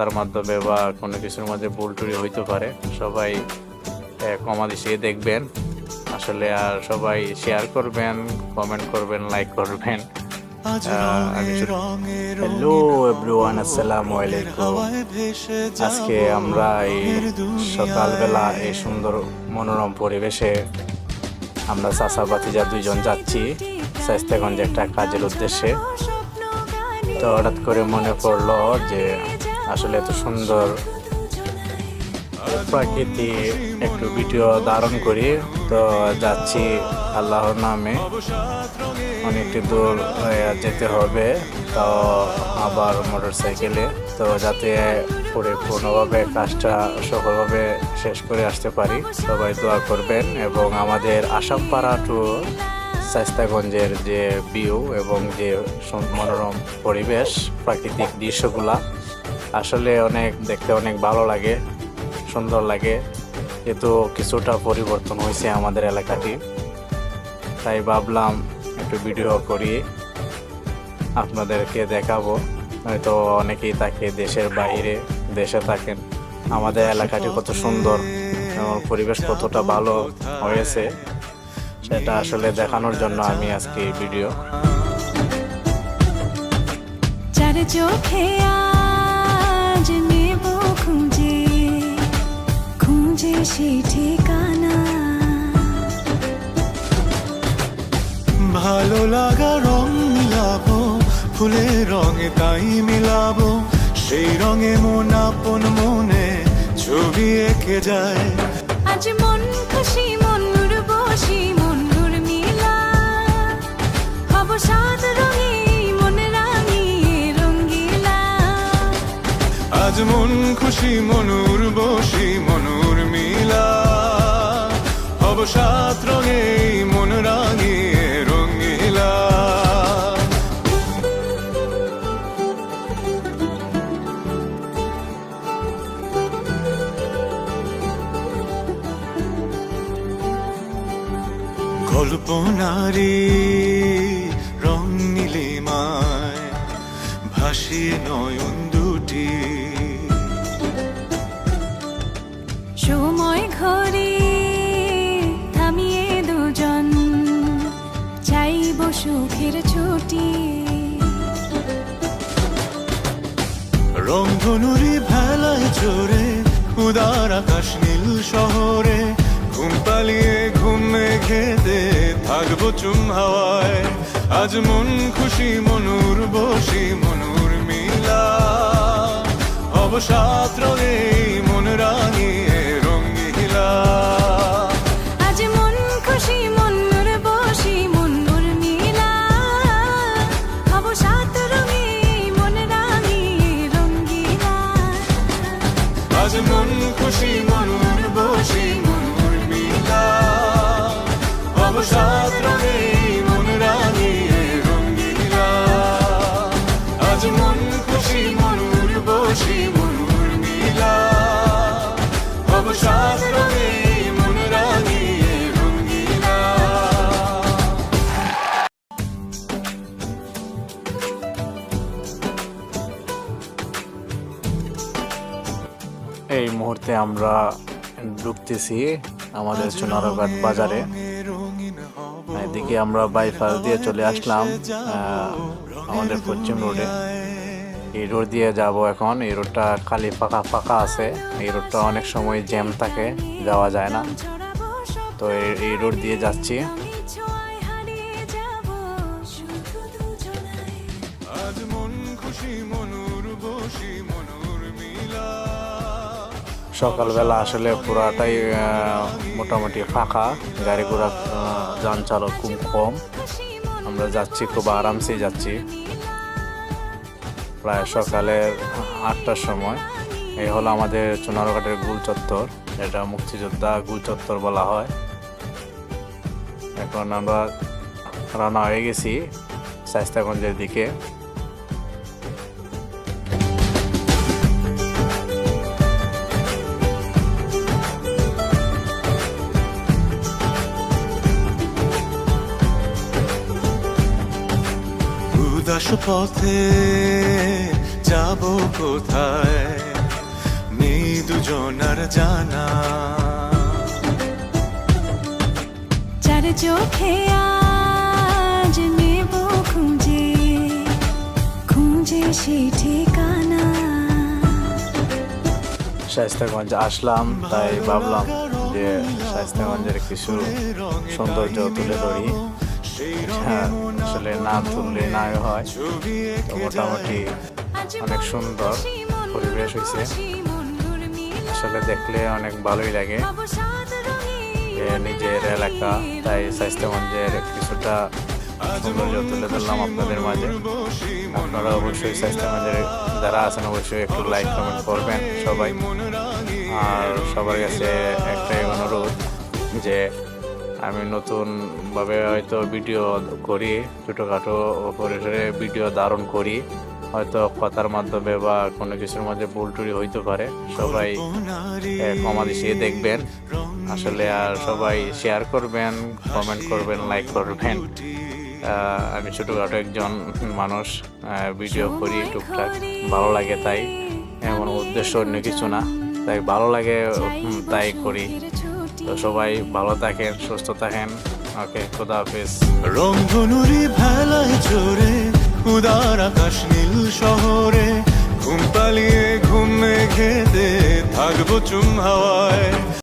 রাস্তার মাধ্যমে বা কোনো কিছুর মধ্যে ভুল টুরি হইতে পারে, সবাই কমা দিয়ে দেখবেন আসলে, আর সবাই শেয়ার করবেন, কমেন্ট করবেন, লাইক করবেন। হ্যালো এভরিওয়ান, আসসালামু আলাইকুম। আজকে আমরা এই সকালবেলা এই সুন্দর মনোরম পরিবেশে আমরা চাচা ভাতিজা দুইজন যাচ্ছি শায়েস্তাগঞ্জে একটা কাজের উদ্দেশ্যে। তো হঠাৎ করে মনে পড়লো যে আসলে এত সুন্দর প্রকৃতি একটু ভিডিও ধারণ করি। তো যাচ্ছি আল্লাহর নামে, অনেকটা দূর যেতে হবে, তো আবার মোটর সাইকেলে, তো যাতে পরিপূর্ণভাবে কাজটা সফলভাবে শেষ করে আসতে পারি। সবাই দোয়া করবেন এবং আমাদের আসামপাড়া টু শায়েস্তাগঞ্জের যে ভিউ এবং যে মনোরম পরিবেশ, প্রাকৃতিক দৃশ্যগুলা আসলে দেখতে অনেক ভালো লাগে, সুন্দর লাগে। কিন্তু কিছুটা পরিবর্তন হয়েছে আমাদের এলাকাটি, তাই ভাবলাম একটু ভিডিও করি আপনাদেরকে দেখাবো। হয়তো অনেকেই থাকে দেশের বাইরে, দেশে থাকেন, আমাদের এলাকাটি কত সুন্দর এবং পরিবেশ কতটা ভালো হয়েছে সেটা আসলে দেখানোর জন্য আমি আজকে এই ভিডিও। চার চোখে আজ নেব খুঁজে খুঁজে সেই ঠিকানা, ভালো লাগা রং মিলাবো, ফুলের রঙে তাই মিলাবো, সেই রঙে মন আপন মনে ছবি এঁকে যায়। আজ মন খুশি মন উর্বশী মন উর্মিলা, হব সাত রঙে মন রাঙিয়ে রঙ্গিলা। আজ মন খুশি মন উর্বশী মন উর্মিলা, হব সাত রঙে মন রাঙিয়ে রঙ্গিলা। কল্পনারি রং নীলিমায় ভাসিয়ে নয়ন দুটি, সময় ঘরে থামিয়ে দুজন চাইব সুখের ছুটি। রংধনুরি ভেলায় চড়ে উদার আকাশ নীল শহরে, ঘুম পালিয়ে ঘুম মেঘেতে থাকবো চুম হাওয়ায়। আজ মন খুশি মন উর্বশী মন উর্মিলা, হব সাত রঙে মন রাঙিয়ে রঙ্গিলা। আজ মন খুশি মন উর্বশী মন উর্মিলা, হব সাত রঙে মন রাঙিয়ে রঙ্গিলা। আজ মন খুশি মন উর্বশী মন উর্মিলা, হব সাত রঙে মন রাঙিয়ে রঙ্গিলা। আজ মন খুশি মন উর্বশী মন উর্মিলা, হব সাত রঙে মন রাঙিয়ে রঙ্গিলা। এই মুহূর্তে আমরা ঢুকতেছি আমাদের চুনারঘাট বাজারে। এদিকে আমরা বাইপাস দিয়ে চলে আসলাম আমাদের পশ্চিম রোডে। এই রোড দিয়ে যাব এখন। এই রোডটা খালি ফাঁকা ফাঁকা আছে, এই রোডটা অনেক সময় জ্যাম থাকে, যাওয়া যায় না। তো এই রোড দিয়ে যাচ্ছি। আজ মন খুশি মন উর্বশী মন উর্মিলা। সকালবেলা আসলে পুরাটাই মোটামুটি ফাঁকা, গাড়ি ঘোড়া যান চালক খুব কম। আমরা যাচ্ছি খুব আরামসে যাচ্ছি, প্রায় সকালের 8টার সময়। এই হলো আমাদের চুনারঘাটের গুল চত্বর, এটা মুক্তিযোদ্ধা গুল চত্বর বলা হয়। এখন আমরা রওনা হয়ে গেছি শায়েস্তাগঞ্জের দিকে। উদাস পথে যাব কোথায়, দুজনার জানা। চার চোখে আজ নেব খুঁজে খুঁজে সেই ঠিকানা। শায়েস্তাগঞ্জ আসলাম, তাই ভাবলাম যে শায়েস্তাগঞ্জের কিছু সৌন্দর্য তুলে ধরি। হ্যাঁ, আসলে না তুললে নাই হয়। তো মোটামুটি অনেক সুন্দর পরিবেশ হয়েছে, আসলে দেখলে অনেক ভালোই লাগে। যে নিজের এলাকা, তাই শায়েস্তাগঞ্জের কিছুটা সৌন্দর্য তুলে ধরলাম আপনাদের মাঝে। আপনারা অবশ্যই শায়েস্তাগঞ্জের যারা আছেন অবশ্যই একটু লাইক কমেন্ট করবেন সবাই। আর সবার কাছে একটাই অনুরোধ যে আমি নতুনভাবে হয়তো ভিডিও করি, ছোটোখাটো পরিসরে ভিডিও ধারণ করি, হয়তো কথার মাধ্যমে বা কোনো কিছুর মধ্যে ভুল টুরি হইতে পারে। সবাই ক্ষমা দৃষ্টিতে দেখবেন আসলে, আর সবাই শেয়ার করবেন, কমেন্ট করবেন, লাইক করবেন। আমি ছোটোখাটো একজন মানুষ, ভিডিও করি টুকটাক, ভালো লাগে তাই, এমন উদ্দেশ্য অন্য কিছু না, তাই ভালো লাগে তাই করি। তো সবাই ভালো থাকেন, সুস্থ থাকেন। ওকে, খোদা হাফেজ। রংধনুরি ভেলায় চড়ে উদার আকাশ নীল শহরে ঘুম পালিয়ে ঘুম মেঘেতে থাকবো চুম হাওয়ায়।